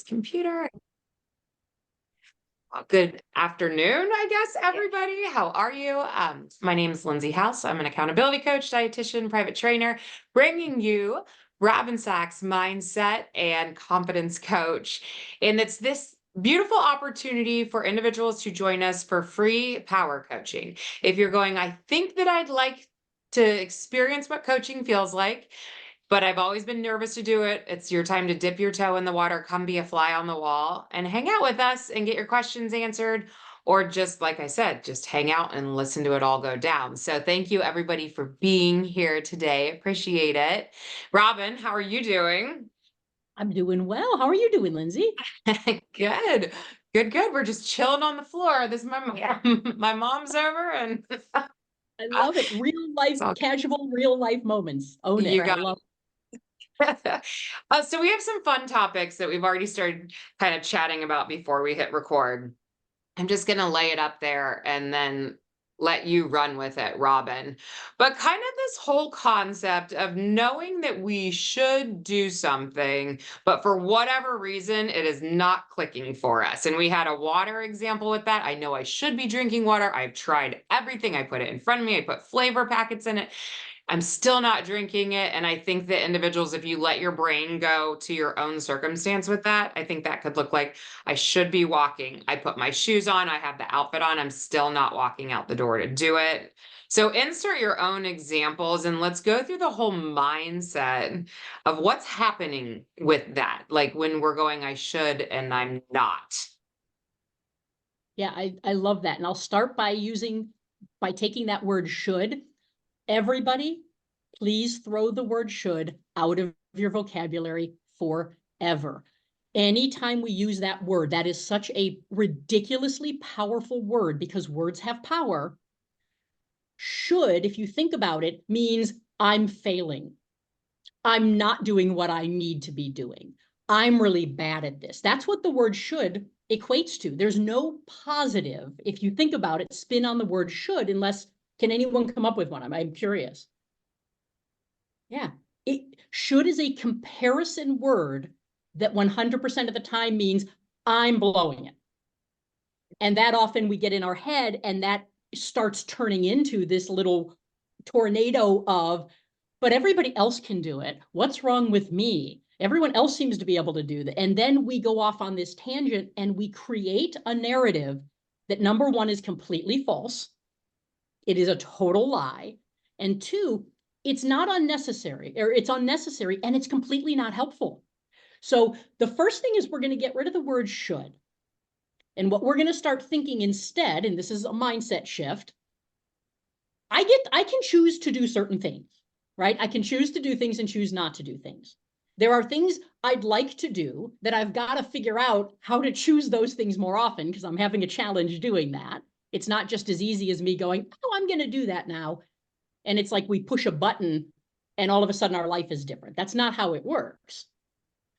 Computer. Well, good afternoon, I guess, everybody. How are you? My name is Lindsey House. I'm an accountability coach, dietitian, private trainer, bringing you Robin Sachs mindset and confidence coach. And it's this beautiful opportunity for individuals to join us for free power coaching. If you're going, I think that I'd like to experience what coaching feels like, but I've always been nervous to do it. It's your time to dip your toe in the water, come be a fly on the wall and hang out with us and get your questions answered. Or just like I said, just hang out and listen to it all go down. So thank you everybody for being here today. Appreciate it. Robin, how are you doing? I'm doing well. How are you doing, Lindsey? Good. Good. We're just chilling on the floor. This is my my mom's over and I love it. Real life, so casual, real life moments. Own it. you I got love so we have some fun topics that we've already started kind of chatting about before we hit record. I'm just going to lay it up there and then let you run with it, Robin. But kind of this whole concept of knowing that we should do something, but for whatever reason, it is not clicking for us. And we had a water example with that. I know I should be drinking water. I've tried everything. I put it in front of me. I put flavor packets in it. I'm still not drinking it. And I think that individuals, if you let your brain go to your own circumstance with that, I think that could look like I should be walking. I put my shoes on, I have the outfit on, I'm still not walking out the door to do it. So insert your own examples and let's go through the whole mindset of what's happening with that. Like when we're going, I should, and I'm not. Yeah, I love that. And I'll start by taking that word should. Everybody, please throw the word should out of your vocabulary forever. Anytime we use that word, that is such a ridiculously powerful word because words have power. Should, if you think about it, means I'm failing. I'm not doing what I need to be doing. I'm really bad at this. That's what the word should equates to. There's no positive, if you think about it, spin on the word should, unless, can anyone come up with one? I'm curious. Yeah, should is a comparison word that 100% of the time means I'm blowing it. And that often we get in our head and that starts turning into this little tornado of, but everybody else can do it. What's wrong with me? Everyone else seems to be able to do that. And then we go off on this tangent and we create a narrative that, number one, is completely false. It is a total lie. And two, it's not unnecessary, or it's unnecessary and it's completely not helpful. So the first thing is we're going to get rid of the word should. And what we're going to start thinking instead, and this is a mindset shift, I can choose to do certain things, right? I can choose to do things and choose not to do things. There are things I'd like to do that I've got to figure out how to choose those things more often because I'm having a challenge doing that. It's not just as easy as me going, oh, I'm going to do that now. And it's like we push a button and all of a sudden our life is different. That's not how it works.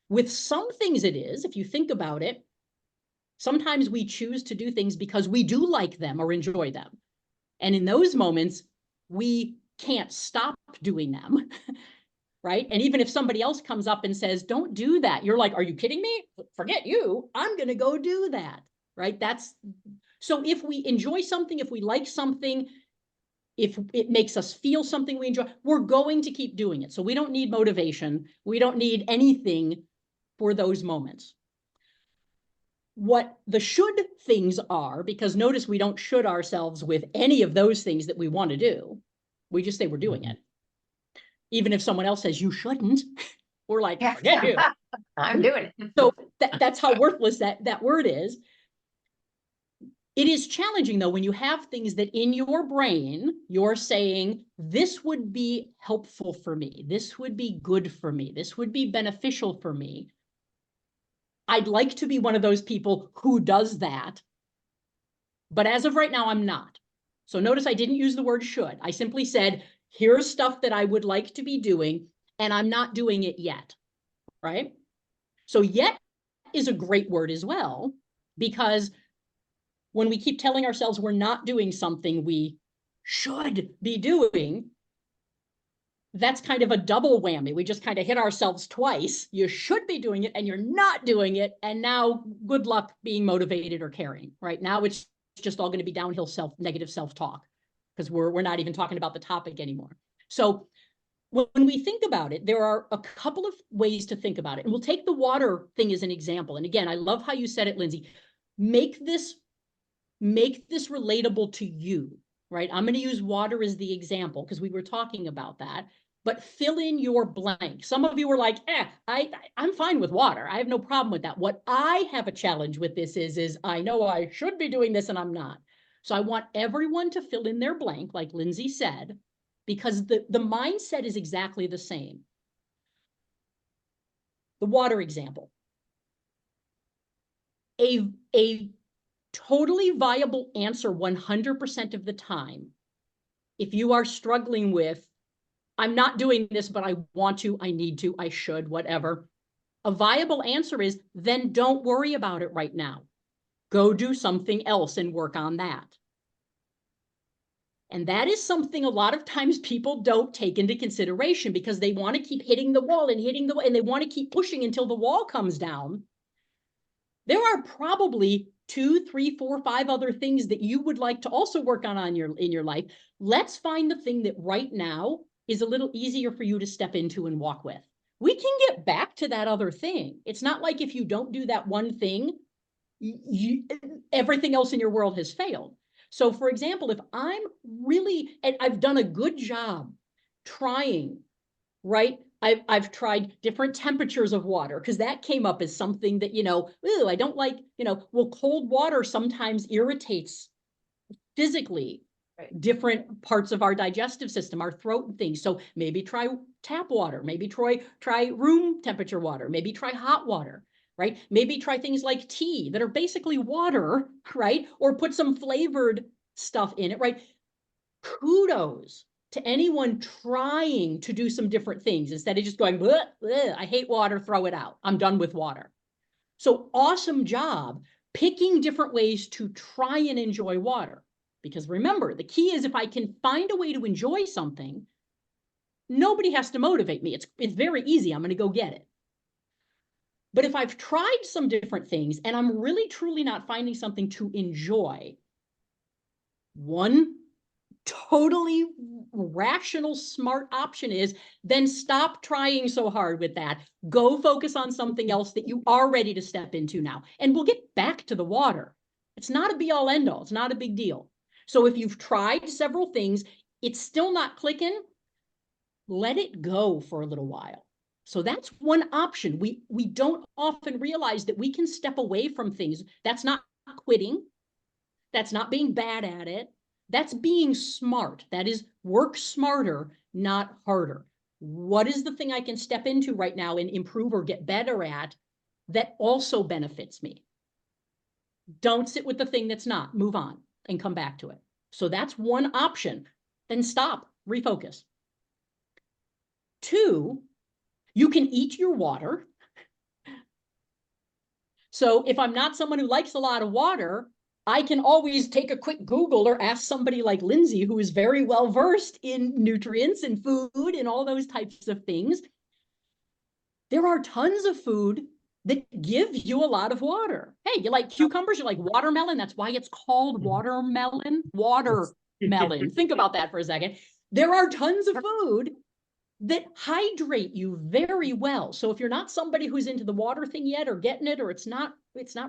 With some things it is, if you think about it, sometimes we choose to do things because we do like them or enjoy them. And in those moments, we can't stop doing them, right? And even if somebody else comes up and says, don't do that, you're like, are you kidding me? Forget you, I'm going to go do that, right? So if we enjoy something, if we like something, if it makes us feel something we enjoy, we're going to keep doing it. So we don't need motivation. We don't need anything for those moments. What the should things are, because notice we don't should ourselves with any of those things that we want to do. We just say we're doing it. Even if someone else says you shouldn't, we're like, forget you. I'm doing it. So that's how worthless that word is. It is challenging though, when you have things that in your brain, you're saying, this would be helpful for me. This would be good for me. This would be beneficial for me. I'd like to be one of those people who does that. But as of right now, I'm not. So notice I didn't use the word should. I simply said, here's stuff that I would like to be doing, and I'm not doing it yet, right? So yet is a great word as well, because when we keep telling ourselves we're not doing something we should be doing, that's kind of a double whammy. We just kind of hit ourselves twice. You should be doing it and you're not doing it. And now good luck being motivated or caring, right? Now it's just all going to be downhill negative self-talk because we're not even talking about the topic anymore. So when we think about it, there are a couple of ways to think about it. And we'll take the water thing as an example. And again, I love how you said it, Lindsey. Make this relatable to you, right? I'm going to use water as the example because we were talking about that. But fill in your blank. Some of you were like, I'm fine with water. I have no problem with that. What I have a challenge with this is I know I should be doing this and I'm not. So I want everyone to fill in their blank, like Lindsey said, because the mindset is exactly the same. The water example. A totally viable answer 100% of the time, if you are struggling with, I'm not doing this, but I want to, I need to, I should, whatever. A viable answer is, then don't worry about it right now. Go do something else and work on that. And that is something a lot of times people don't take into consideration because they want to keep hitting the wall and hitting the wall, and they want to keep pushing until the wall comes down. There are probably 2, 3, 4, 5 other things that you would like to also work on in your life. Let's find the thing that right now is a little easier for you to step into and walk with. We can get back to that other thing. It's not like if you don't do that one thing, everything else in your world has failed. So for example, if I'm really, and I've done a good job trying, right? I've tried different temperatures of water because that came up as something that, ooh, I don't like, well, cold water sometimes irritates physically different parts of our digestive system, our throat and things. So maybe try tap water, maybe try room temperature water, maybe try hot water, right? Maybe try things like tea that are basically water, right? Or put some flavored stuff in it, right? Kudos to anyone trying to do some different things instead of just going, bleh, bleh, I hate water, throw it out. I'm done with water. So awesome job picking different ways to try and enjoy water. Because remember, the key is if I can find a way to enjoy something, nobody has to motivate me. It's very easy. I'm going to go get it. But if I've tried some different things and I'm really truly not finding something to enjoy, one totally rational, smart option is then stop trying so hard with that. Go focus on something else that you are ready to step into now. And we'll get back to the water. It's not a be all end all. It's not a big deal. So if you've tried several things, it's still not clicking, let it go for a little while. So that's one option. We don't often realize that we can step away from things. That's not quitting. That's not being bad at it. That's being smart. That is work smarter, not harder. What is the thing I can step into right now and improve or get better at that also benefits me? Don't sit with the thing that's not. Move on and come back to it. So that's one option. Then stop, refocus. 2, you can eat your water. So if I'm not someone who likes a lot of water, I can always take a quick Google or ask somebody like Lindsey, who is very well versed in nutrients and food and all those types of things. There are tons of food that give you a lot of water. Hey, you like cucumbers? You like watermelon? That's why it's called watermelon. Watermelon. Think about that for a second. There are tons of food that hydrate you very well. So if you're not somebody who's into the water thing yet or getting it, or it's not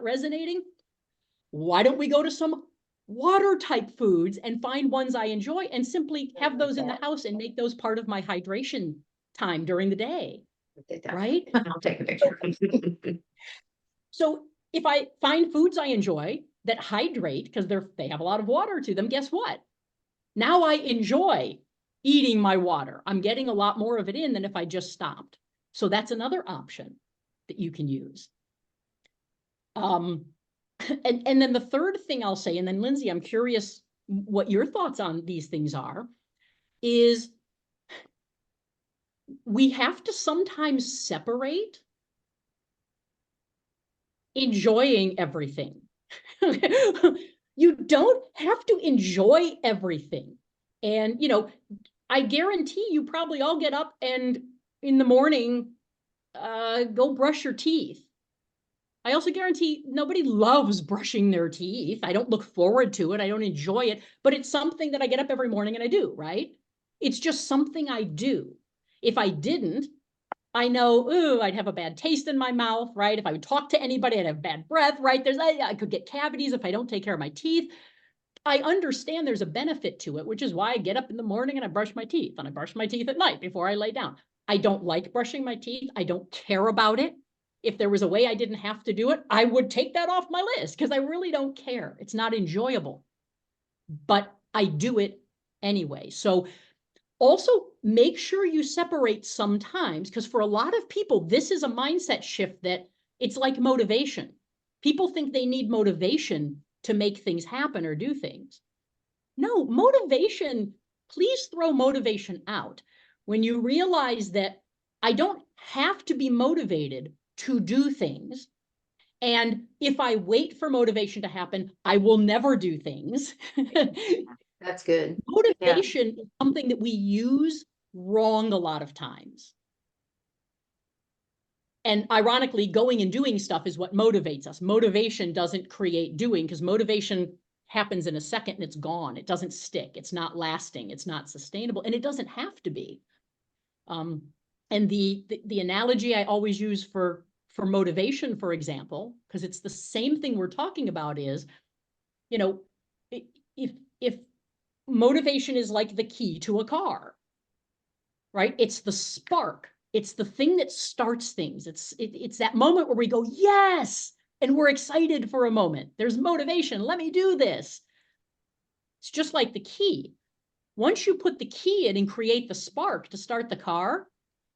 resonating, why don't we go to some water type foods and find ones I enjoy and simply have those in the house and make those part of my hydration time during the day, right? I'll take a picture. So if I find foods I enjoy that hydrate because they have a lot of water to them, guess what? Now I enjoy eating my water. I'm getting a lot more of it in than if I just stopped. So that's another option that you can use. And then the third thing I'll say, and then Lindsey, I'm curious what your thoughts on these things are, is we have to sometimes separate enjoying everything. You don't have to enjoy everything. And, I guarantee you probably all get up and in the morning, go brush your teeth. I also guarantee nobody loves brushing their teeth. I don't look forward to it. I don't enjoy it, but it's something that I get up every morning and I do, right? It's just something I do. If I didn't, I know, ooh, I'd have a bad taste in my mouth, right? If I would talk to anybody, I'd have bad breath, right? I could get cavities if I don't take care of my teeth. I understand there's a benefit to it, which is why I get up in the morning and I brush my teeth, and I brush my teeth at night before I lay down. I don't like brushing my teeth. I don't care about it. If there was a way I didn't have to do it, I would take that off my list because I really don't care. It's not enjoyable, but I do it anyway. So also make sure you separate sometimes, because for a lot of people, this is a mindset shift that it's like motivation. People think they need motivation to make things happen or do things. No, motivation, please throw motivation out. When you realize that I don't have to be motivated to do things, and if I wait for motivation to happen, I will never do things. That's good. Motivation is something that we use wrong a lot of times. And ironically, going and doing stuff is what motivates us. Motivation doesn't create doing, because motivation happens in a second and it's gone. It doesn't stick. It's not lasting. It's not sustainable, and it doesn't have to be. And the analogy I always use for motivation, for example, because it's the same thing we're talking about, is, you know, if motivation is like the key to a car, right? It's the spark. It's the thing that starts things. It's that moment where we go, yes, and we're excited for a moment. There's motivation. Let me do this. It's just like the key. Once you put the key in and create the spark to start the car,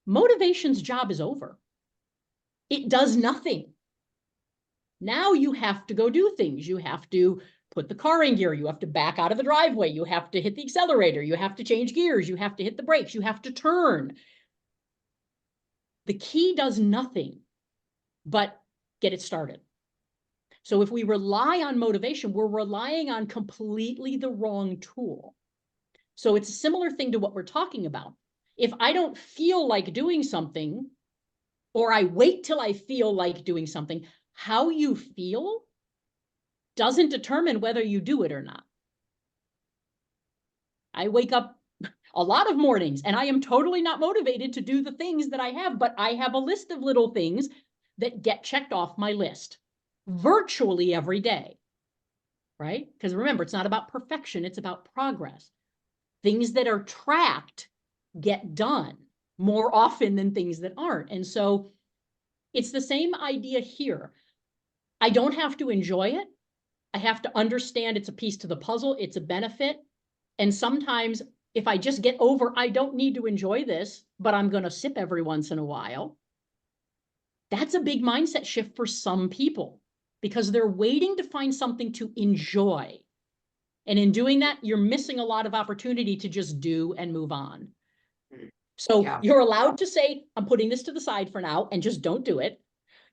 motivation's job is over. It does nothing. Now you have to go do things. You have to put the car in gear. You have to back out of the driveway. You have to hit the accelerator. You have to change gears. You have to hit the brakes. You have to turn. The key does nothing but get it started. So if we rely on motivation, we're relying on completely the wrong tool. So it's a similar thing to what we're talking about. If I don't feel like doing something, or I wait till I feel like doing something, how you feel doesn't determine whether you do it or not. I wake up a lot of mornings and I am totally not motivated to do the things that I have, but I have a list of little things that get checked off my list virtually every day, right? Because remember, it's not about perfection, it's about progress. Things that are tracked get done more often than things that aren't. And so it's the same idea here. I don't have to enjoy it. I have to understand it's a piece to the puzzle. It's a benefit. And sometimes if I just get over, I don't need to enjoy this, but I'm going to sip every once in a while. That's a big mindset shift for some people, because they're waiting to find something to enjoy. And in doing that, you're missing a lot of opportunity to just do and move on. So you're allowed to say, I'm putting this to the side for now, and just don't do it.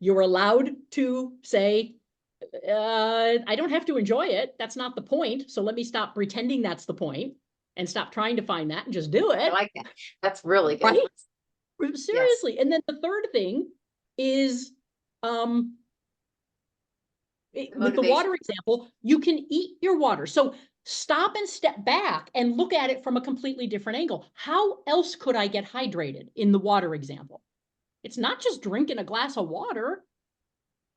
You're allowed to say, I don't have to enjoy it. That's not the point. So let me stop pretending that's the point and stop trying to find that and just do it. I like that. That's really good. Right? Seriously. Yes. And then the third thing is, with the water example, you can eat your water. So stop and step back and look at it from a completely different angle. How else could I get hydrated in the water example? It's not just drinking a glass of water.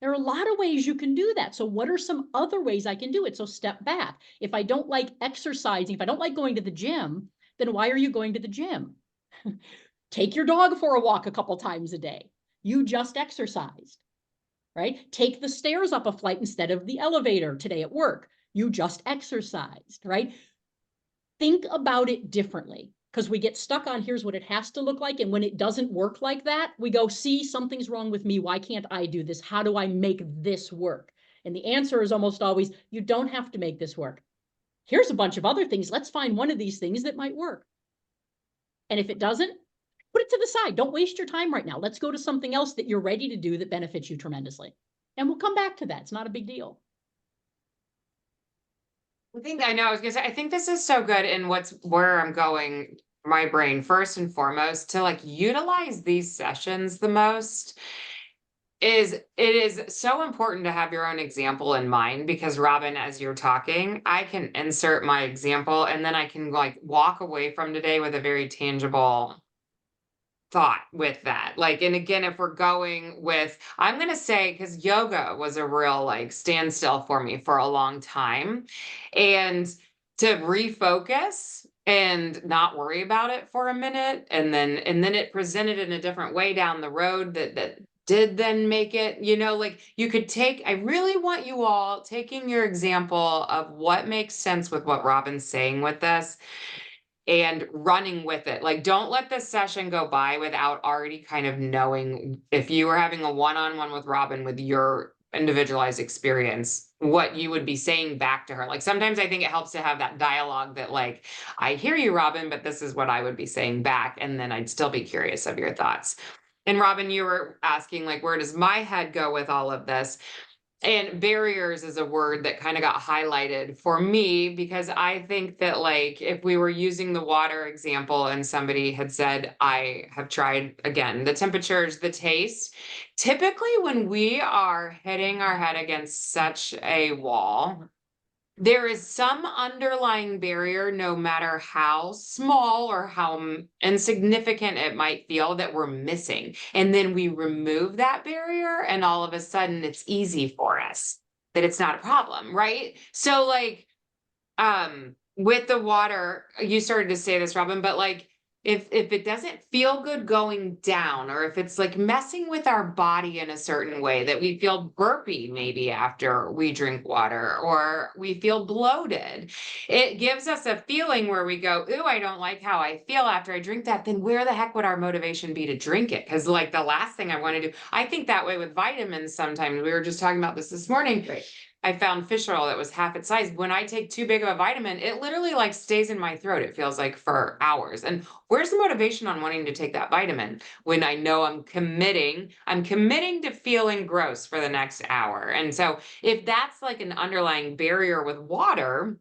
There are a lot of ways you can do that. So what are some other ways I can do it? So step back. If I don't like exercising, if I don't like going to the gym, then why are you going to the gym? Take your dog for a walk a couple times a day. You just exercised, right? Take the stairs up a flight instead of the elevator today at work. You just exercised, right? Think about it differently, because we get stuck on here's what it has to look like. And when it doesn't work like that, we go, see, something's wrong with me. Why can't I do this? How do I make this work? And the answer is almost always, you don't have to make this work. Here's a bunch of other things. Let's find one of these things that might work. And if it doesn't, put it to the side. Don't waste your time right now. Let's go to something else that you're ready to do that benefits you tremendously. And we'll come back to that. It's not a big deal. I think I know. I was gonna say, I think this is so good in where I'm going my brain first and foremost to like utilize these sessions the most is it is so important to have your own example in mind because Robin, as you're talking, I can insert my example and then I can like walk away from today with a very tangible thought with that. Like, and again, if we're going with, I'm going to say, because yoga was a real like standstill for me for a long time. And to refocus and not worry about it for a minute and then it presented in a different way down the road that did then make it, like you could take, I really want you all taking your example of what makes sense with what Robin's saying with this and running with it. Like, don't let this session go by without already kind of knowing if you were having a one-on-one with Robin with your individualized experience, what you would be saying back to her. Like, sometimes I think it helps to have that dialogue that, like, I hear you, Robin, but this is what I would be saying back. And then I'd still be curious of your thoughts. And Robin, you were asking, like, where does my head go with all of this? And barriers is a word that kind of got highlighted for me because I think that like if we were using the water example and somebody had said, I have tried again, the temperatures, the taste, typically when we are hitting our head against such a wall, there is some underlying barrier, no matter how small or how insignificant it might feel, that we're missing. And then we remove that barrier, and all of a sudden it's easy for us, that it's not a problem, right? So, like, with the water, you started to say this, Robin, but like, if it doesn't feel good going down, or if it's like messing with our body in a certain way that we feel burpy maybe after we drink water, or we feel bloated, it gives us a feeling where we go, ooh, I don't like how I feel after I drink that. Then where the heck would our motivation be to drink it? Because like the last thing I want to do, I think that way with vitamins sometimes. We were just talking about this morning. Right. I found fish oil that was half its size. When I take too big of a vitamin, it literally like stays in my throat. It feels like for hours. And where's the motivation on wanting to take that vitamin when I know I'm committing to feeling gross for the next hour. And so if that's like an underlying barrier with water,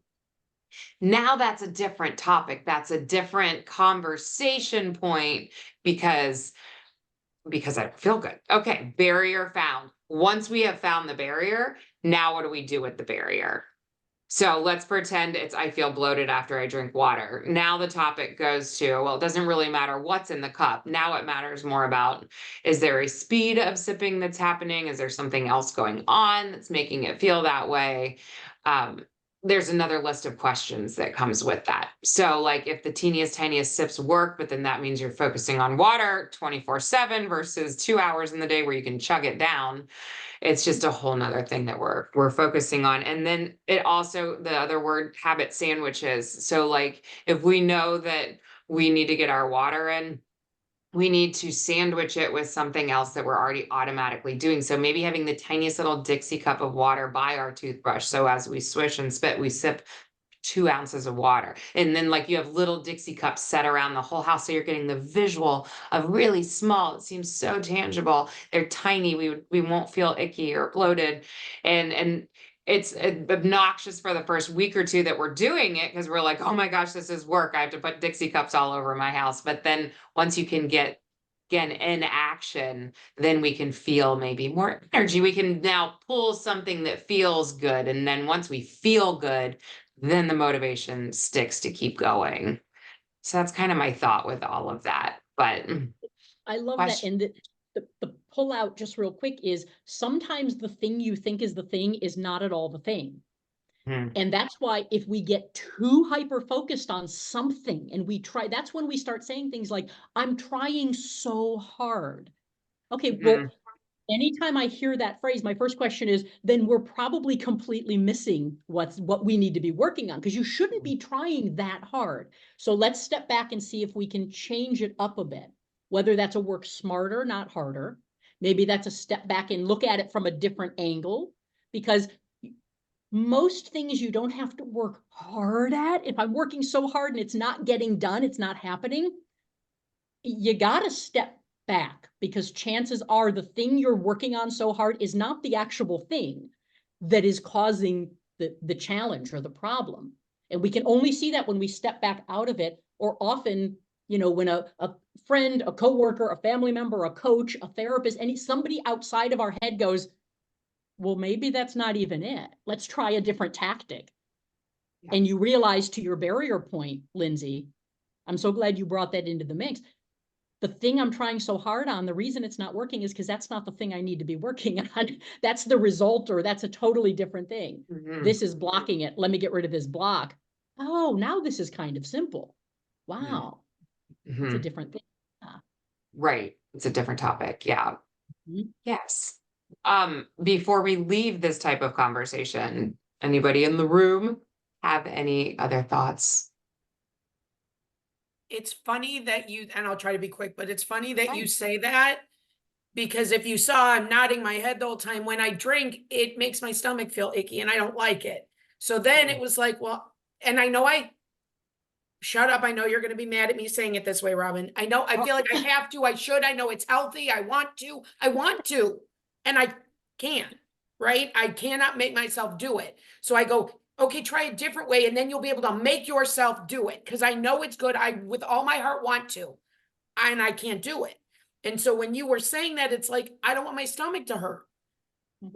now that's a different topic. That's a different conversation point because I don't feel good. Okay, barrier found. Once we have found the barrier, now what do we do with the barrier? So let's pretend it's I feel bloated after I drink water. Now the topic goes to, well, it doesn't really matter what's in the cup. Now it matters more about, is there a speed of sipping that's happening? Is there something else going on that's making it feel that way? There's another list of questions that comes with that. So like if the teeniest, tiniest sips work, but then that means you're focusing on water 24/7 versus 2 hours in the day where you can chug it down. It's just a whole nother thing that we're focusing on. And then it also, the other word, habit sandwiches. So like if we know that we need to get our water in, we need to sandwich it with something else that we're already automatically doing. So maybe having the tiniest little Dixie cup of water by our toothbrush. So as we swish and spit, we sip 2 ounces of water. And then like you have little Dixie cups set around the whole house. So you're getting the visual of really small. It seems so tangible. They're tiny. We won't feel icky or bloated. And it's obnoxious for the first week or two that we're doing it because we're like, oh my gosh, this is work. I have to put Dixie cups all over my house. But then once you can get again in action, then we can feel maybe more energy. We can now pull something that feels good. And then once we feel good, then the motivation sticks to keep going. So that's kind of my thought with all of that. But I love that. And the pull out just real quick is sometimes the thing you think is the thing is not at all the thing. And that's why if we get too hyper focused on something and we try, that's when we start saying things like, I'm trying so hard. Okay, well, anytime I hear that phrase, my first question is, then we're probably completely missing what we need to be working on, because you shouldn't be trying that hard. So let's step back and see if we can change it up a bit, whether that's a work smarter, not harder. Maybe that's a step back and look at it from a different angle, because most things you don't have to work hard at. If I'm working so hard and it's not getting done, it's not happening, you got to step back, because chances are the thing you're working on so hard is not the actual thing that is causing the challenge or the problem. And we can only see that when we step back out of it, or often You know, when a friend, a coworker, a family member, a coach, a therapist, somebody outside of our head goes, well, maybe that's not even it. Let's try a different tactic. Yeah. And you realize, to your barrier point, Lindsay, I'm so glad you brought that into the mix. The thing I'm trying so hard on, the reason it's not working is because that's not the thing I need to be working on. That's the result, or that's a totally different thing. This is blocking it. Let me get rid of this block. Oh, now this is kind of simple. Wow. It's a different thing. Right. It's a different topic. Yeah. Mhm. Yes. Before we leave this type of conversation, anybody in the room have any other thoughts? It's funny that and I'll try to be quick, but it's funny that you Fine. say that, because if you saw, I'm nodding my head the whole time. When I drink, it makes my stomach feel icky and I don't like it. So then it was like, well, and I know shut up. I know you're going to be mad at me saying it this way, Robin. I know, I feel like I have to, I should, I know it's healthy. I want to, and I can't, right? I cannot make myself do it. So I go, okay, try a different way. And then you'll be able to make yourself do it. Cause I know it's good. I, with all my heart, want to, and I can't do it. And so when you were saying that, it's like, I don't want my stomach to hurt.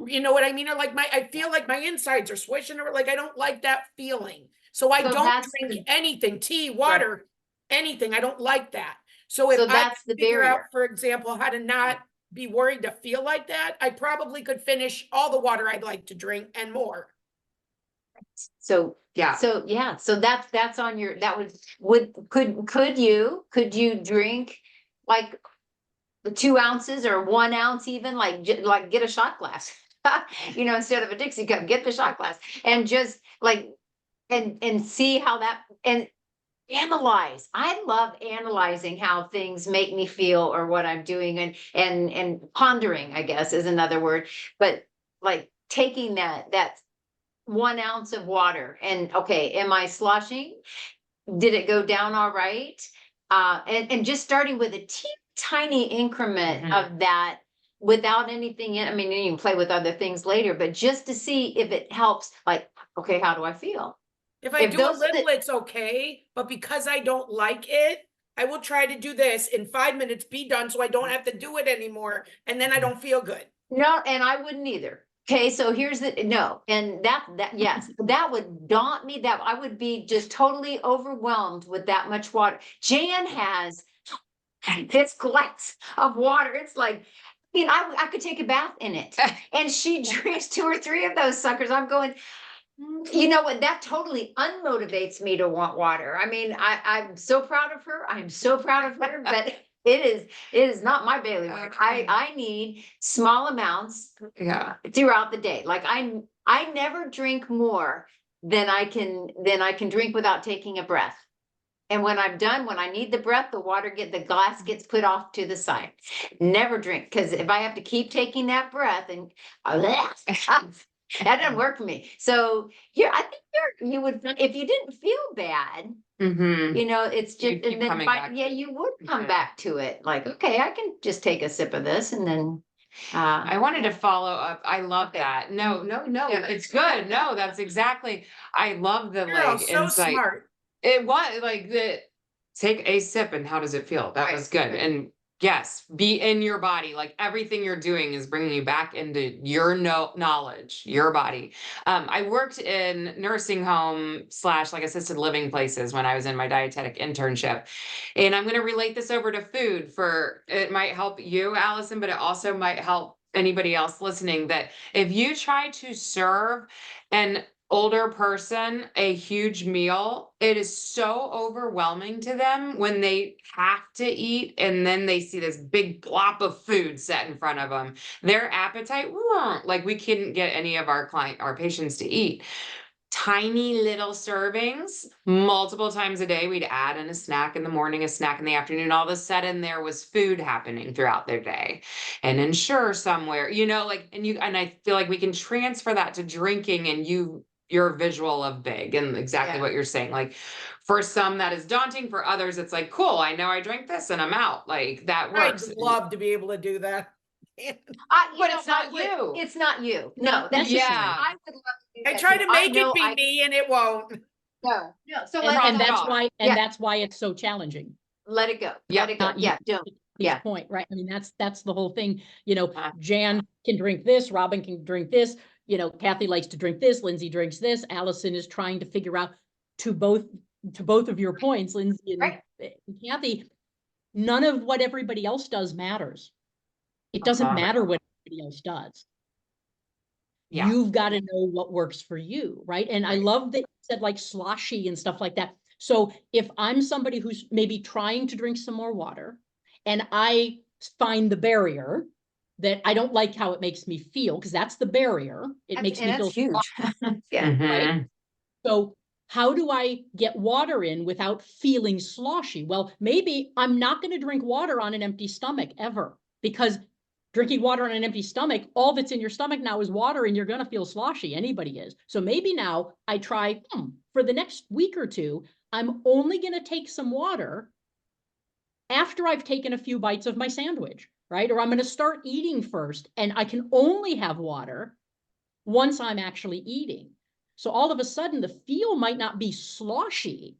You know what I mean? Or like I feel like my insides are swishing, or like, I don't like that feeling. So I So don't that's drink anything, tea, water, anything. I don't like that. So if So I that's could the figure out, barrier. for example, how to not be worried to feel like that, I probably could finish all the water I'd like to drink and more. So, Yeah. so that's on your, could you drink like 2 ounces or 1 ounce, even like, like get a shot glass, you know, instead of a Dixie cup, get the shot glass and just like, and see how that, and analyze. I love analyzing how things make me feel or what I'm doing, and pondering, I guess, is another word, but like taking that 1 ounce of water and, okay, am I sloshing? Did it go down all right? And just starting with a tiny increment Mhm. of that without anything in, I mean, you can play with other things later, but just to see if it helps, like, okay, how do I feel? If I If do a those are the- little, it's okay. But because I don't like it, I will try to do this in 5 minutes, be done, so I don't have to do it anymore. And then I don't feel good. No, and I wouldn't either. Okay, so here's the, no, and yes, that would daunt me, that I would be just totally overwhelmed with that much water. Jan has this glass of water. It's like, I mean, I could take a bath in it. And she drinks 2 or 3 of those suckers. I'm going, you know what, that totally unmotivates me to want water. I mean, I'm so proud of her. I'm so proud of her, but it is not my bailiwick. Okay. I need small amounts Yeah. throughout the day. Like I never drink more than I can drink without taking a breath. And when I'm done, when I need the breath, the glass gets put off to the side. Never drink, because if I have to keep taking that breath and that doesn't work for me. So here, I think you would, if you didn't feel bad, Mm-hmm. you know, it's just, You'd keep and then coming back. yeah, you would come Mhm. back to it. Like, okay, I can just take a sip of this and then. I wanted to follow up. I love Okay. that. No, Yeah. it's good. No, that's exactly. I love the You're all like so insight. smart. It was like the take a sip and how does it feel? That Right, was good. right. And yes, be in your body. Like everything you're doing is bringing you back into your knowledge, your body. I worked in nursing home / like assisted living places when I was in my dietetic internship. And I'm going to relate this over to food for it might help you, Allison, but it also might help anybody else listening, that if you try to serve an older person a huge meal, it is so overwhelming to them when they have to eat and then they see this big glop of food set in front of them. Their appetite, like we couldn't get any of our patients to eat. Tiny little servings, multiple times a day. We'd add in a snack in the morning, a snack in the afternoon. All of a sudden, there was food happening throughout their day, and ensure somewhere, you know, like, and I feel like we can transfer that to drinking, and your visual of big and exactly Yeah. what you're saying. Like, for some that is daunting. For others, it's like, cool. I know I drank this, and I'm out. Like that I'd works. love to be able to do that. But it's not you. It's not you. Not That's necessary. I would love to do I that try too. to make it know be me and it won't. no. So And, let's Cross and it that's off. why, Yeah. that's why it's so challenging. let it go. Yeah. Let it go. Not Yeah, don't. Kathy's Yeah. point, right? I mean, that's the whole thing, you know, Uh. Jan can drink this, Robin can drink this, you know, Kathy likes to drink this, Lindsay drinks this, Allison is trying to figure out to both of your points, Lindsay Right. and Kathy, none of what everybody else does matters. It doesn't matter what everybody else does. Yeah. You've got to know what works for you, right? And I Right. love that you said like sloshy and stuff like that. So if I'm somebody who's maybe trying to drink some more water and I find the barrier that I don't like how it makes me feel, because that's the barrier. It makes me feel That's huge. Yeah. right? Mhm. So how do I get water in without feeling sloshy? Well, maybe I'm not going to drink water on an empty stomach ever, because drinking water on an empty stomach, all that's in your stomach now is water and you're going to feel sloshy. Anybody is. So maybe now I try, for the next week or two, I'm only going to take some water after I've taken a few bites of my sandwich, right? Or I'm going to start eating first and I can only have water once I'm actually eating. So all of a sudden the feel might not be sloshy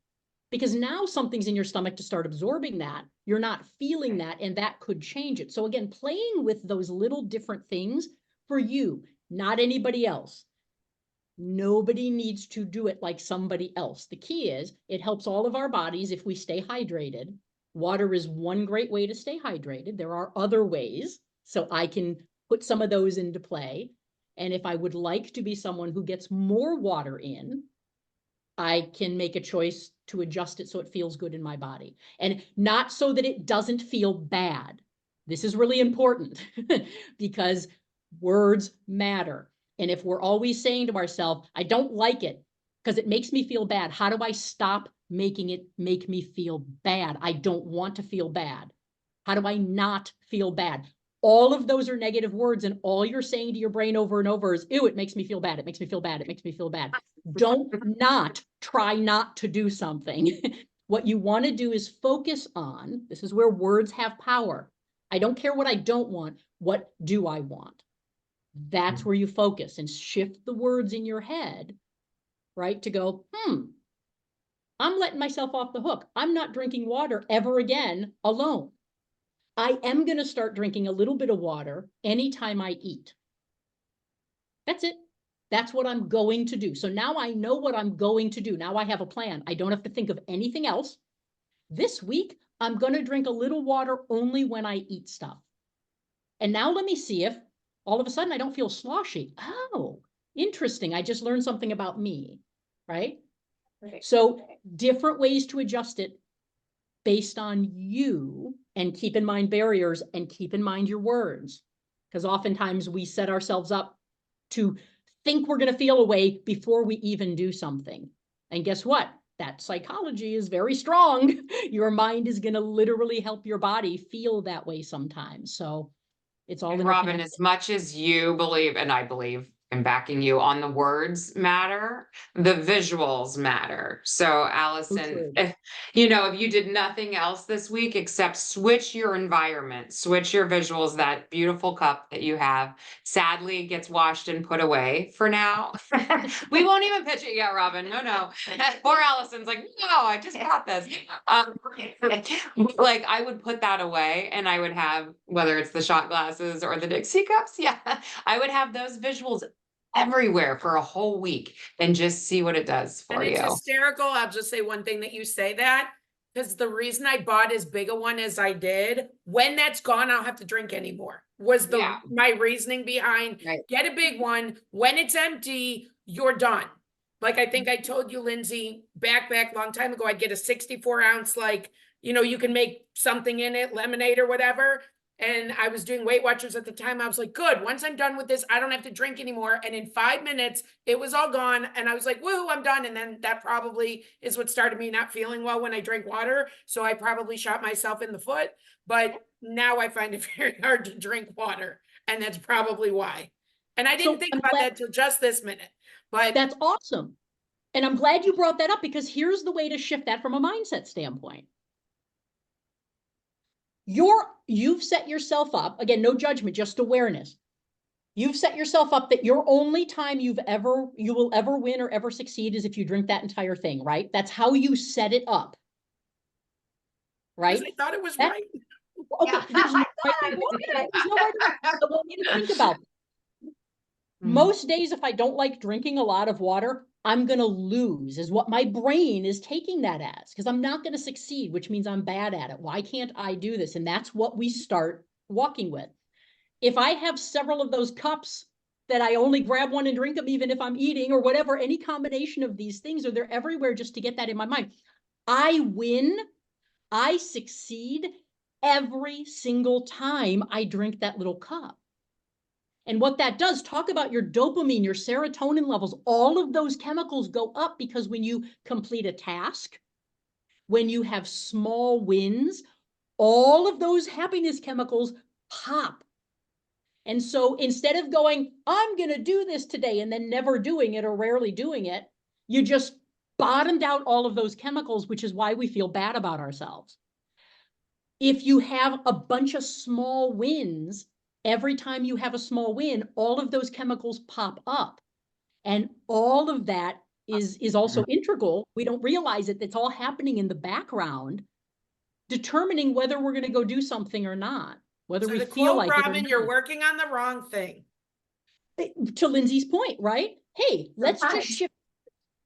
because now something's in your stomach to start absorbing that. You're not feeling that, and that could change it. So again, playing with those little different things for you, not anybody else. Nobody needs to do it like somebody else. The key is it helps all of our bodies if we stay hydrated. Water is one great way to stay hydrated. There are other ways, so I can put some of those into play. And if I would like to be someone who gets more water in, I can make a choice to adjust it so it feels good in my body. And not so that it doesn't feel bad. This is really important because words matter. And if we're always saying to ourselves, I don't like it because it makes me feel bad, how do I stop making it make me feel bad? I don't want to feel bad. How do I not feel bad? All of those are negative words, and all you're saying to your brain over and over is, ew, it makes me feel bad. It makes me feel bad. It makes me feel bad. Don't not try not to do something. What you want to do is focus on, this is where words have power. I don't care what I don't want. What do I want? That's where you focus and shift the words in your head, right? To go, I'm letting myself off the hook. I'm not drinking water ever again alone. I am going to start drinking a little bit of water anytime I eat. That's it. That's what I'm going to do. So now I know what I'm going to do. Now I have a plan. I don't have to think of anything else. This week, I'm going to drink a little water only when I eat stuff. And now let me see if all of a sudden I don't feel sloshy. Oh, interesting. I just learned something about me, right? So different ways to adjust it based on you, and keep in mind barriers and keep in mind your words. Because oftentimes we set ourselves up to think we're going to feel a way before we even do something. And guess what? That psychology is very strong. Your mind is going to literally help your body feel that way sometimes. So it's all And Robin, interconnected. as much as you believe, and I believe in backing you on the words matter, the visuals matter. So Allison, if if you did nothing else this week except switch your environment, switch your visuals, that beautiful cup that you have, sadly gets washed and put away for now. We won't even pitch it yet, Robin. No. Poor Allison's like, no, I just got this. Like I would put that away and I would have, whether it's the shot glasses or the Dixie cups, I would have those visuals everywhere for a whole week and just see what it does for And it's you. hysterical. I'll just say one thing that you say that, because the reason I bought as big a one as I did, when that's gone, I'll have to drink anymore. Was my reasoning behind get a big one. When it's empty, you're done. Like I think I told you, Lindsay, back long time ago, I'd get a 64 ounce, like, you can make something in it, lemonade or whatever. And I was doing Weight Watchers at the time. I was like, good, once I'm done with this, I don't have to drink anymore. And in 5 minutes, it was all gone. And I was like, woo, I'm done. And then that probably is what started me not feeling well when I drank water. So I probably shot myself in the foot. But now I find it very hard to drink water. And that's probably why. And I didn't think about that till just this minute. But that's awesome. And I'm glad you brought that up, because here's the way to shift that from a mindset standpoint. You've set yourself up, again, no judgment, just awareness. You've set yourself up that your only time you will ever win or ever succeed is if you drink that entire thing, right? That's how you set it up. right? I thought it was That- right. Okay, Yeah. there's no right I or would wrong. do that. There's no right or wrong. So I want you to think about it. Most days, if I don't like drinking a lot of water, I'm going to lose, is what my brain is taking that as, because I'm not going to succeed, which means I'm bad at it. Why can't I do this? And that's what we start walking with. If I have several of those cups that I only grab one and drink them, even if I'm eating or whatever, any combination of these things, or they're everywhere just to get that in my mind, I win, I succeed every single time I drink that little cup. And what that does, talk about your dopamine, your serotonin levels, all of those chemicals go up because when you complete a task, when you have small wins, all of those happiness chemicals pop. And so instead of going, I'm going to do this today and then never doing it or rarely doing it, you just bottomed out all of those chemicals, which is why we feel bad about ourselves. If you have a bunch of small wins, every time you have a small win, all of those chemicals pop up. And all of that is also integral. We don't realize it. It's all happening in the background, determining whether we're going to go do something or not, whether So we to feel quote like it or Robin, not. you're working on the wrong thing. To Lindsay's point, right? Hey, let's Right. just shift.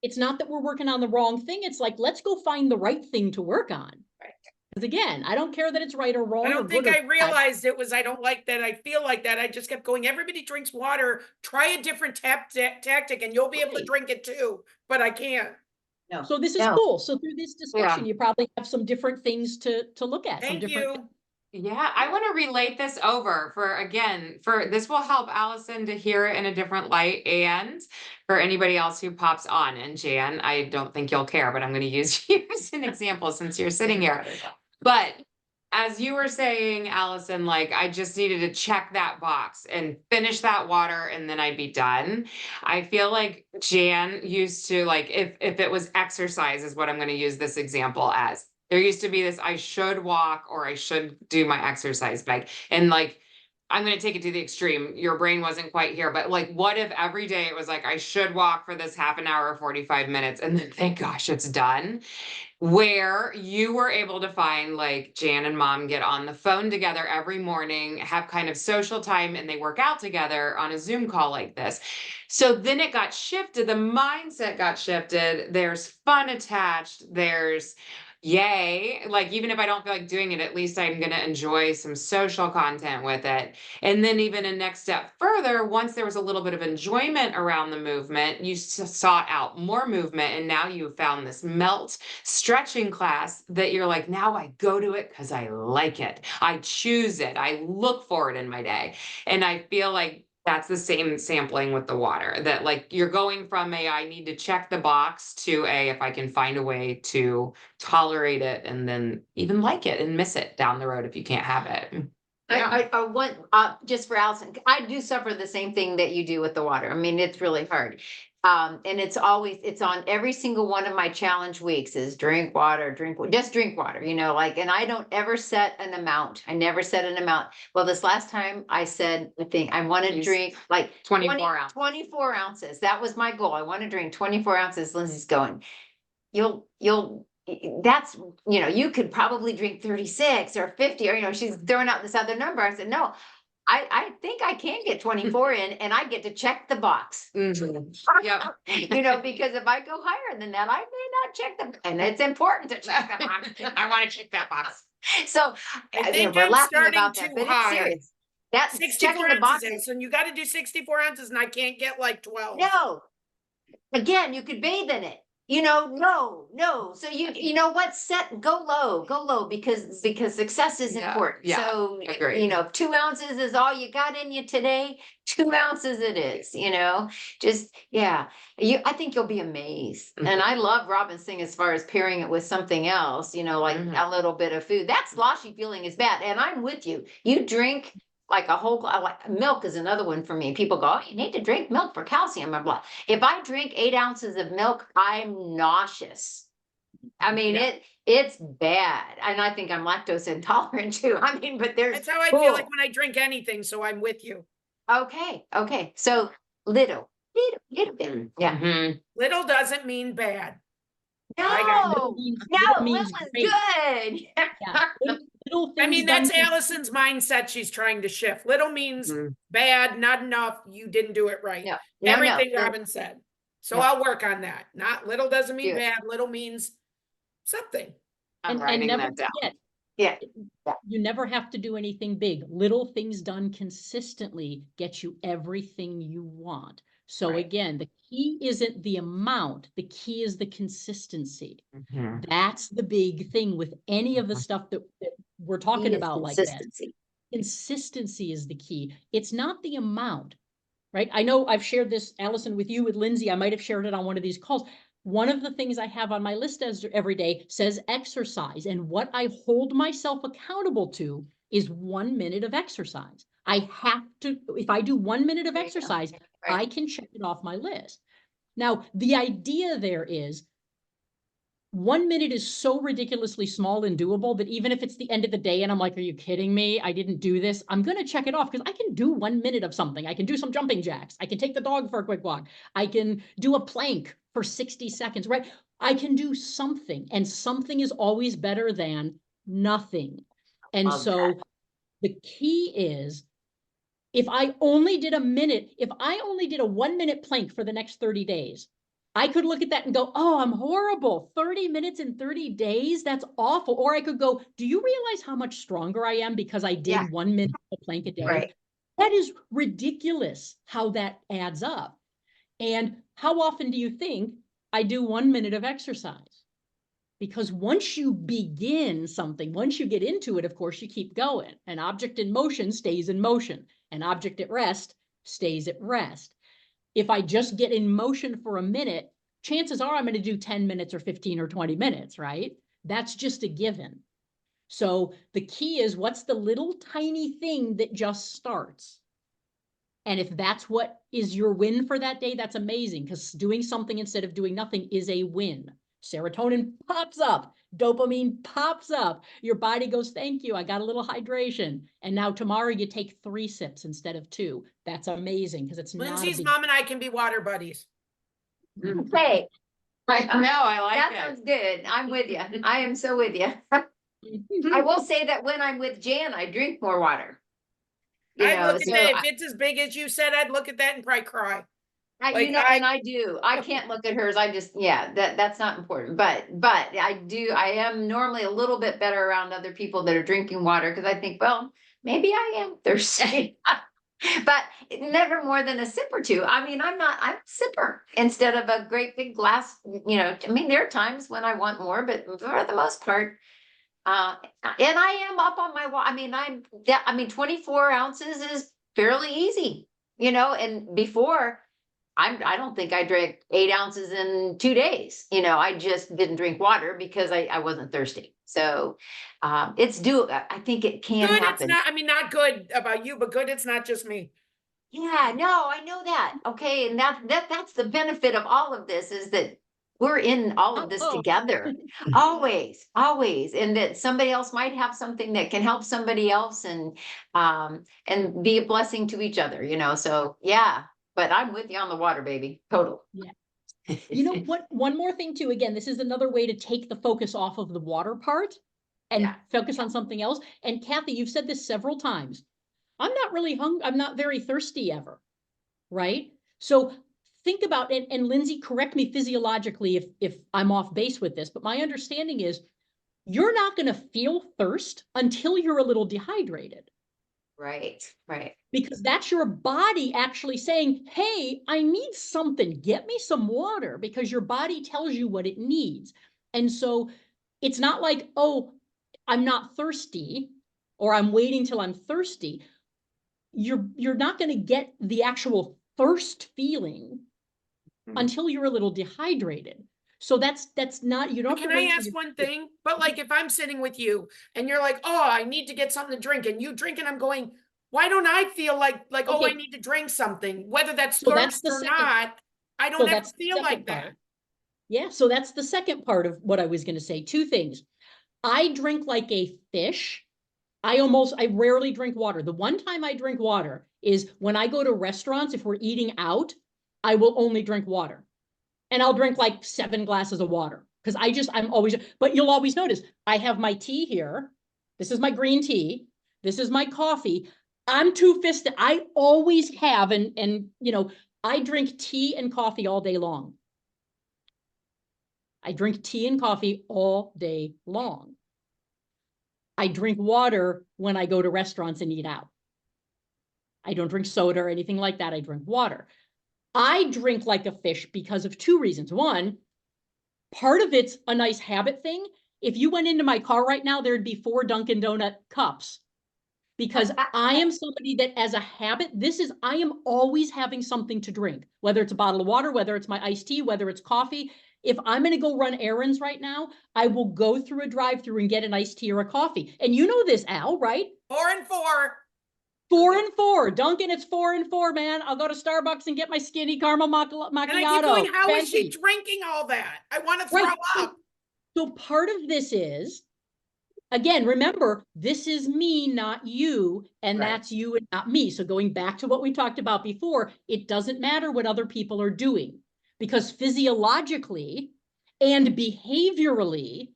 It's not that we're working on the wrong thing. It's like, let's go find the right thing to work on. Right. Because again, I don't care that it's right or wrong. I or don't think good or I bad. realized it was I don't like that. I feel like that. I just kept going, everybody drinks water. Try a different tactic and you'll be able to Right. drink it too. But I can't. No. So this is No. cool. So through this discussion, you probably have some different things to look at. Some Thank different. you. Yeah, I want to relate this over for this will help Allison to hear it in a different light and for anybody else who pops on. And Jan, I don't think you'll care, but I'm going to use you as an example since you're sitting here. But as you were saying, Allison, like I just needed to check that box and finish that water and then I'd be done. I feel like Jan used to like if it was exercise is what I'm going to use this example as. There used to be this I should walk or I should do my exercise bike. And like I'm going to take it to the extreme. Your brain wasn't quite here, but like what if every day it was like I should walk for this half an hour or 45 minutes and then thank gosh it's done. Where you were able to find like Jan and mom get on the phone together every morning, have kind of social time and they work out together on a Zoom call like this. So then it got shifted. The mindset got shifted. There's fun attached. There's yay. Like, even if I don't feel like doing it, at least I'm going to enjoy some social content with it. And then even a next step further, once there was a little bit of enjoyment around the movement, you sought out more movement. And now you found this melt stretching class that you're like, now I go to it because I like it. I choose it. I look for it in my day. And I feel like that's the same sampling with the water that like you're going from I need to check the box to if I can find a way to tolerate it and then even like it and miss it down the road if you can't have it. I want, just for Allison, I do suffer the same thing that you do with the water. I mean, it's really hard. And it's on every single one of my challenge weeks is drink water, just drink water, like, and I don't ever set an amount. I never set an amount. Well, this last time I said, I think I want to drink like 24 ounces. 24 ounces. That was my goal. I want to drink 24 ounces. Lindsay's going, that's, you could probably drink 36 or 50 or, she's throwing out this other number. I said, no, I think I can get 24 in and I get to check the box. Mhm. Yep. Because if I go higher than that, I may not check them. And it's important to check the box. I want to check that box. So I think we're I'm laughing starting about too that, but high. it's serious. That's 64 checking the box. ounces, and you got to do 64 ounces, and I can't get like 12. No. Again, you could bathe in it. No. So you know what? Go low because success is Yeah, important. yeah, So, agreed. if 2 ounces is all you got in you today, 2 ounces it is, just, yeah. I think you'll be amazed. And I love Robin's thing as far as pairing it with something else, like a little bit of food. That sloshy feeling is bad. And I'm with you. You drink like a whole, like milk is another one for me. People go, oh, you need to drink milk for calcium and blah. If I drink 8 ounces of milk, I'm nauseous. I mean, Yeah. it's bad. And I think I'm lactose intolerant too. I mean, but there's. That's how I feel like when I drink anything. So I'm with you. Okay. So little bit. Yeah. Mhm. Little doesn't mean bad. I got it. Little No, means, no, little Lil means is great. good. Yeah. Little I things mean, done that's Allison's mindset she's trying to shift. Little means Mm. bad, not enough, you didn't do it right. No, no, Everything no. Robin said. So No. I'll work on that. Not little doesn't mean Do it. bad, little means something. I'm and writing never that down. forget, Yeah. you never have to do anything big. Little things done consistently get you everything you want. So Right. again, the key isn't the amount, the key is the consistency. Mhm. That's the big thing with any of the stuff that we're talking Key is about like that. consistency. Consistency is the key. It's not the amount, right? I know I've shared this, Allison, with you, with Lindsay. I might have shared it on one of these calls. One of the things I have on my list as every day says exercise. And what I hold myself accountable to is 1 minute of exercise. I have to, if I do 1 minute of There you go. exercise, Right. I can check it off my list. Now, the idea there is 1 minute is so ridiculously small and doable that even if it's the end of the day and I'm like, are you kidding me? I didn't do this. I'm going to check it off because I can do 1 minute of something. I can do some jumping jacks. I can take the dog for a quick walk. I can do a plank for 60 seconds, right? I can do something, and something is always better than nothing. And Love so the key is, if I only did a minute, if I only did a 1 minute plank for the next 30 days, I could look at that and go, oh, I'm horrible. 30 minutes in 30 days? That's awful. Or I could go, do you realize how much stronger I am because I did Yeah. 1 minute of a plank a day? Right. That is ridiculous how that adds up. And how often do you think I do 1 minute of exercise? Because once you begin something, once you get into it, of course, you keep going. An object in motion stays in motion. An object at rest stays at rest. If I just get in motion for a minute, chances are I'm going to do 10 minutes or 15 or 20 minutes, right? That's just a given. So the key is, what's the little tiny thing that just starts? And if that's what is your win for that day, that's amazing, because doing something instead of doing nothing is a win. Serotonin pops up, dopamine pops up. Your body goes, thank you, I got a little hydration. And now tomorrow you take 3 sips instead of 2. That's amazing, because it's not a Lindsay's big. mom and I can be water buddies. Okay, I know, I like that it. sounds good. I'm with you. I am so with you. I will say that when I'm with Jan, I drink more water. You I'd know, look at so that, if it's as big as you said, I'd look at that and probably cry. Like, you know, and I do. I can't look at hers. I just, yeah, that's not important. But I do. I am normally a little bit better around other people that are drinking water, because I think, well, maybe I am thirsty. But never more than a sip or two. I mean, I'm a sipper instead of a great big glass. You know, I mean, there are times when I want more, but for the most part, and I am up on my wall. I mean, 24 ounces is fairly easy, you know, and before I don't think I drank 8 ounces in 2 days. You know, I just didn't drink water because I wasn't thirsty. So, I think it can good, it's happen. not, I mean, not good about you, but good, it's not just me. Yeah, no, I know that. Okay. And that's the benefit of all of this, is that we're in all of this Oh. together. Always, always. And that somebody else might have something that can help somebody else, and be a blessing to each other, you know. So yeah, but I'm with you on the water, baby. Total. Yeah. You know what? One more thing too. Again, this is another way to take the focus off of the water part and Yeah. focus on something else. And Kathy, you've said this several times. I'm not really hungry. I'm not very thirsty ever. Right? So think about it. And Lindsay, correct me physiologically if I'm off base with this, but my understanding is you're not going to feel thirst until you're a little dehydrated. Right. Right. Because that's your body actually saying, hey, I need something. Get me some water, because your body tells you what it needs. And so it's not like, oh, I'm not thirsty, or I'm waiting till I'm thirsty. You're not going to get the actual thirst feeling until you're a little dehydrated. So that's not, you don't have Can to I wait till ask you're. one thing? But like, if I'm sitting with you and you're like, oh, I need to get something to drink, and you drink, and I'm going, why don't I feel like, oh, I Okay. need to drink something, whether that's So that's thirst the or second. not, I So don't ever that's the feel like second that. part. Yeah, so that's the second part of what I was going to say. 2 things. I drink like a fish. I rarely drink water. The one time I drink water is when I go to restaurants. If we're eating out, I will only drink water. And I'll drink like 7 glasses of water. Because I'm always, but you'll always notice I have my tea here. This is my green tea. This is my coffee. I'm two-fisted. I always have, and you know, I drink tea and coffee all day long. I drink tea and coffee all day long. I drink water when I go to restaurants and eat out. I don't drink soda or anything like that. I drink water. I drink like a fish because of two reasons. One, part of it's a nice habit thing. If you went into my car right now, there'd be 4 Dunkin' Donut cups because I am somebody that as a habit, I am always having something to drink, whether it's a bottle of water, whether it's my iced tea, whether it's coffee. If I'm going to go run errands right now, I will go through a drive-through and get an iced tea or a coffee. And you know this, Al, right? 4 and 4. 4 and 4. Dunkin', it's 4 and 4, man. I'll go to Starbucks and get my skinny caramel macchiato. And I keep going, how is she drinking all that? I want to throw up. So part of this is, again, remember, this is me, not you, and that's you and not me. So going back to what we talked about before, it doesn't matter what other people are doing because physiologically and behaviorally,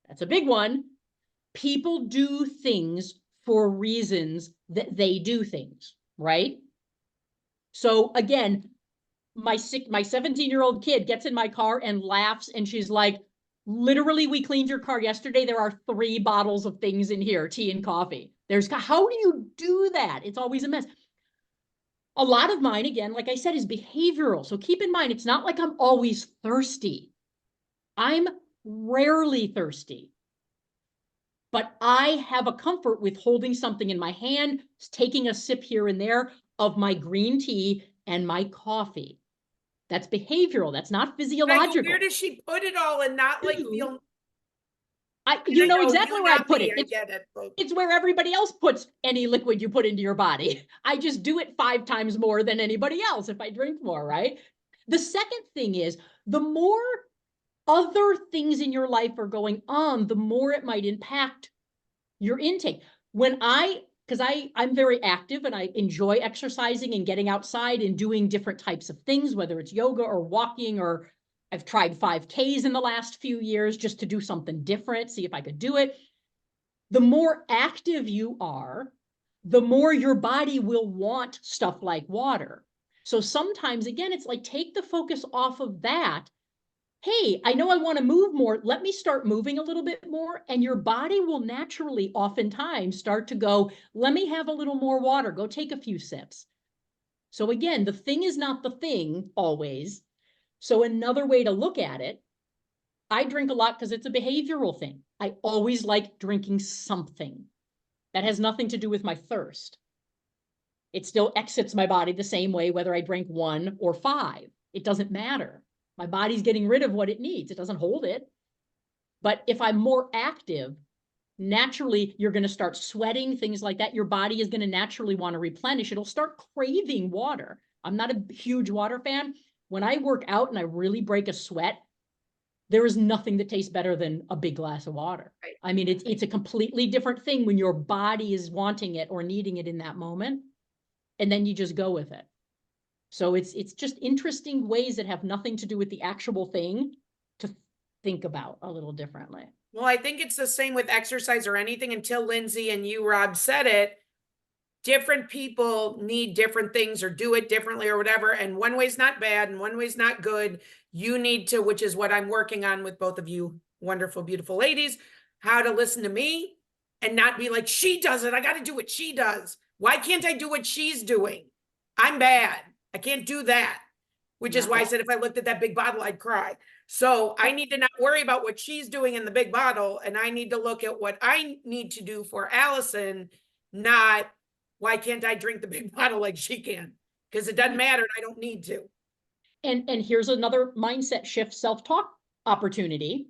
that's a big one, people do things for reasons that they do things, right? So again, my 17-year-old kid gets in my car and laughs and she's like, literally, we cleaned your car yesterday. There are 3 bottles of things in here, tea and coffee. How do you do that? It's always a mess. A lot of mine, again, like I said, is behavioral. So keep in mind, it's not like I'm always thirsty. I'm rarely thirsty. But I have a comfort with holding something in my hand, taking a sip here and there of my green tea and my coffee. That's behavioral. That's not physiological. Where does she put it all and not like feel? You know exactly where I put it. I get it. It's where everybody else puts any liquid you put into your body. I just do it 5 times more than anybody else if I drink more, right? The second thing is, the more other things in your life are going on, the more it might impact your intake. Because I'm very active and I enjoy exercising and getting outside and doing different types of things, whether it's yoga or walking, or I've tried 5Ks in the last few years just to do something different, see if I could do it. The more active you are, the more your body will want stuff like water. So sometimes, again, it's like, take the focus off of that. Hey, I know I want to move more. Let me start moving a little bit more. And your body will naturally oftentimes start to go, let me have a little more water. Go take a few sips. So again, the thing is not the thing always. So another way to look at it, I drink a lot because it's a behavioral thing. I always like drinking something that has nothing to do with my thirst. It still exits my body the same way, whether I drink 1 or 5. It doesn't matter. My body's getting rid of what it needs. It doesn't hold it. But if I'm more active, naturally, you're going to start sweating, things like that. Your body is going to naturally want to replenish. It'll start craving water. I'm not a huge water fan. When I work out and I really break a sweat, there is nothing that tastes better than a big glass of water. Right. I mean, it's a completely different thing when your body is wanting it or needing it in that moment. And then you just go with it. So it's just interesting ways that have nothing to do with the actual thing to think about a little differently. Well, I think it's the same with exercise or anything until Lindsay and you, Rob, said it. Different people need different things or do it differently or whatever. And one way's not bad and one way's not good. You need to, which is what I'm working on with both of you wonderful, beautiful ladies, how to listen to me and not be like, she does it. I got to do what she does. Why can't I do what she's doing? I'm bad. I can't do that. Which is why I said if I looked at that big bottle, I'd cry. So I need to not worry about what she's doing in the big bottle. And I need to look at what I need to do for Allison, not why can't I drink the big bottle like she can? Because it doesn't matter and I don't need to. And here's another mindset shift, self-talk opportunity.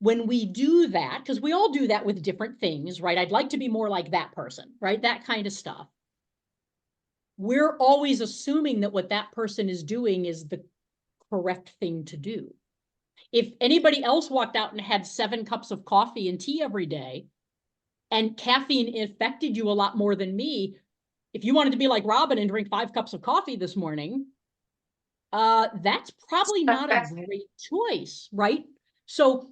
When we do that, because we all do that with different things, right? I'd like to be more like that person, right? That kind of stuff. We're always assuming that what that person is doing is the correct thing to do. If anybody else walked out and had 7 cups of coffee and tea every day, and caffeine affected you a lot more than me, if you wanted to be like Robin and drink 5 cups of coffee this morning, That's probably not a great choice, right? So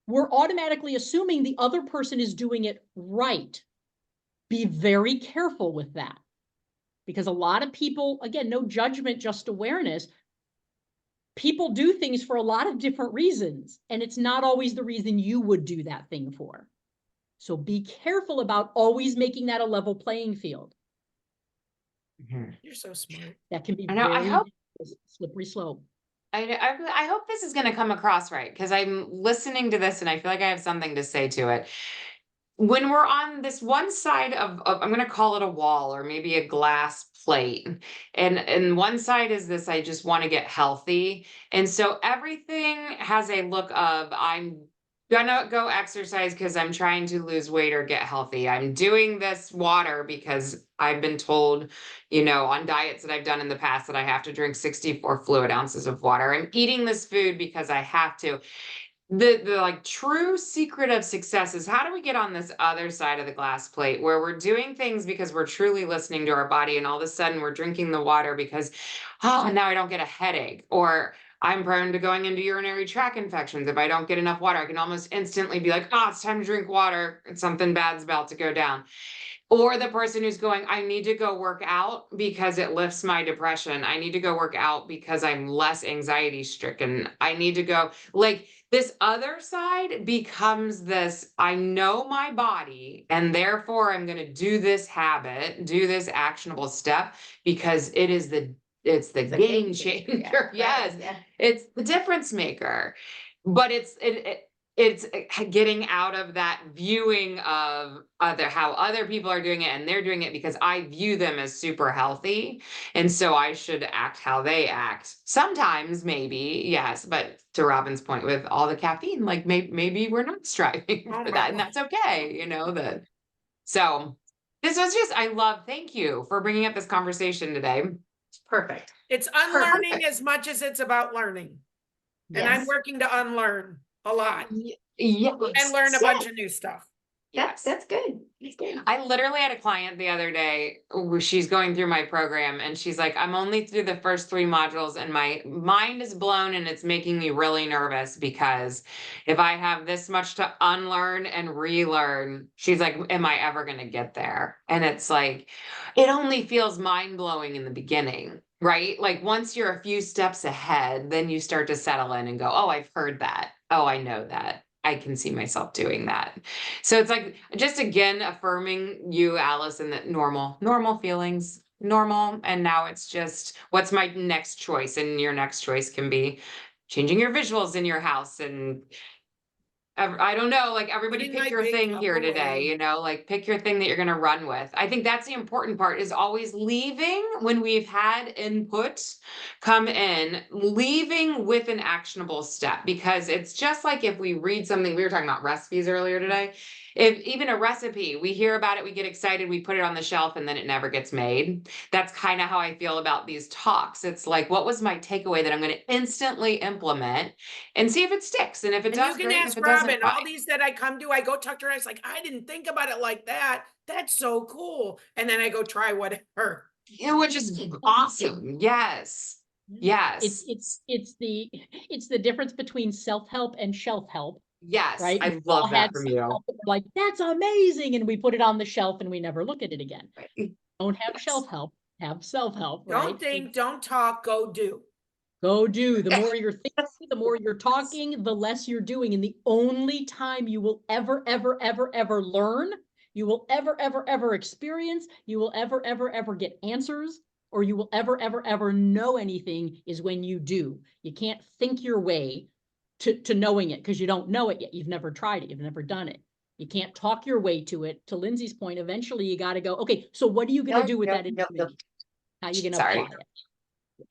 we're automatically assuming the other person is doing it right. Be very careful with that. Because a lot of people, again, no judgment, just awareness. People do things for a lot of different reasons, and it's not always the reason you would do that thing for. So be careful about always making that a level playing field. You're so smart. That can be I know, I very hope- slippery slope. I hope this is gonna come across right, because I'm listening to this and I feel like I have something to say to it. When we're on this one side of I'm gonna call it a wall or maybe a glass plate, and one side is this, I just want to get healthy. And so everything has a look of, I'm gonna go exercise because I'm trying to lose weight or get healthy. I'm doing this water because I've been told, on diets that I've done in the past that I have to drink 64 fluid ounces of water. I'm eating this food because I have to. The like true secret of success is, how do we get on this other side of the glass plate where we're doing things because we're truly listening to our body, and all of a sudden we're drinking the water because, now I don't get a headache, or I'm prone to going into urinary tract infections. If I don't get enough water, I can almost instantly be like, it's time to drink water. Something bad's about to go down. Or the person who's going, I need to go work out because it lifts my depression. I need to go work out because I'm less anxiety stricken. I need to go, like, this other side becomes this, I know my body, and therefore I'm going to do this habit, do this actionable step because it's the game changer. Yes. Yeah. It's the difference maker. But it's getting out of that viewing of how other people are doing it, and they're doing it because I view them as super healthy, and so I should act how they act. Sometimes, maybe, yes, but to Robin's point, with all the caffeine, like maybe we're not striving Oh for my that, and that's okay, So this was just, thank you for bringing up this conversation today. Perfect. It's unlearning as much as it's about learning. And I'm Yes. working to unlearn a lot Yes. and learn a bunch of new stuff. That's good. That's good. I literally had a client the other day where she's going through my program, and she's like, I'm only through the first 3 modules and my mind is blown, and it's making me really nervous because if I have this much to unlearn and relearn, she's like, am I ever going to get there? And it's like, it only feels mind blowing in the beginning, right? Like once you're a few steps ahead, then you start to settle in and go, oh, I've heard that. Oh, I know that. I can see myself doing that. So it's like, just again, affirming you, Allison, that normal feelings, normal. And now it's just, what's my next choice? And your next choice can be changing your visuals in your house, and I don't know, like everybody Putting my pick your big thing cup here today, away. like pick your thing that you're going to run with. I think that's the important part, is always leaving when we've had input come in, leaving with an actionable step, because it's just like if we read something, we were talking about recipes earlier today. If even a recipe, we hear about it, we get excited, we put it on the shelf, and then it never gets made. That's kind of how I feel about these talks. It's like, what was my takeaway that I'm going to instantly implement and see if it sticks? And if it And does, you can great. ask If it doesn't, Robin, fine. all these that I come to, I go talk to her. I was like, I didn't think about it like that. That's so cool. And then I go try whatever. Which is awesome. Yes. Yes. It's the difference between self-help and shelf-help, Yes. right? I We've all love that had from you. self-help that we're like, that's amazing, and we put it on the shelf and we never look at it again. Right. Don't have Yes. shelf-help, have self-help, Don't right? think, don't talk, go do. Go do. The more you're thinking, the more you're talking, the less you're doing. And the only time you will ever, ever, ever, ever learn, you will ever, ever, ever experience, you will ever, ever, ever get answers, or you will ever, ever, ever know anything is when you do. You can't think your way to knowing it because you don't know it yet. You've never tried it. You've never done it. You can't talk your way to it. To Lindsay's point, eventually you got to go, okay, so what are you going to do with that information? How are you going to Sorry. apply it?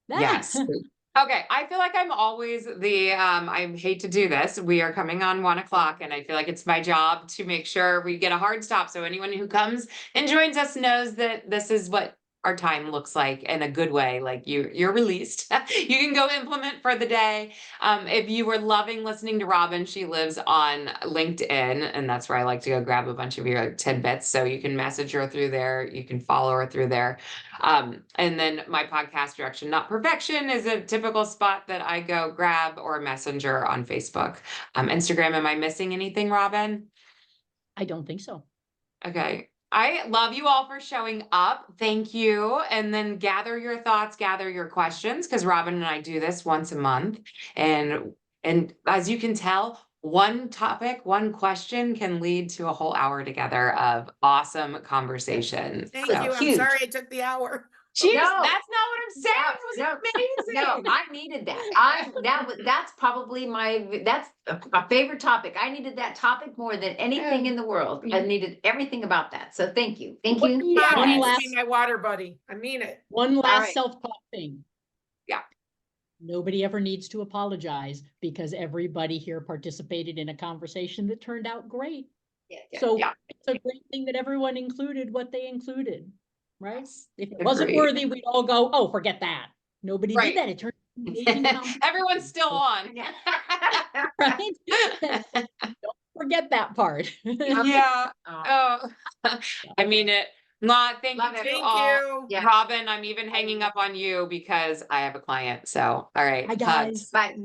Yes. Okay. I feel like I'm always I hate to do this. We are coming on 1:00, and I feel like it's my job to make sure we get a hard stop. So anyone who comes and joins us knows that this is what our time looks like in a good way. Like you're released. You can go implement for the day. If you were loving listening to Robin, she lives on LinkedIn, and that's where I like to go grab a bunch of your tidbits. So you can message her through there. You can follow her through there. And then my podcast, Direction Not Perfection, is a typical spot that I go grab, or Messenger on Facebook. Instagram, am I missing anything, Robin? I don't think so. Okay. I love you all for showing up. Thank you. And then gather your thoughts, gather your questions, because Robin and I do this once a month. And as you can tell, one topic, one question can lead to a whole hour together of awesome conversations. Thank So you. I'm huge. sorry it took the hour. Cheers. No. That's not what I'm saying. It was No, amazing. I needed that. That's probably that's my favorite topic. I needed that topic more than anything in the world. I needed everything about that. So thank you. Thank you. Yeah, Mom one needs to last- be my water buddy. I mean it. One last right. self-talk thing. Yeah. Nobody ever needs to apologize because everybody here participated in a conversation that turned out great. So Yeah. it's a great thing that everyone included what they included, right? Yes, If it wasn't agreed. worthy, we'd all go, oh, forget that. Nobody Right. did that. It turned out an amazing conversation. Everyone's still on. Right? Don't forget that part. Yeah. Oh, Oh, I mean it. Not thank Love you it. to Thank all. you. Yeah. Robin, I'm even hanging up on you because I have a client. So, all right. Hi, hugs. guys. Bye.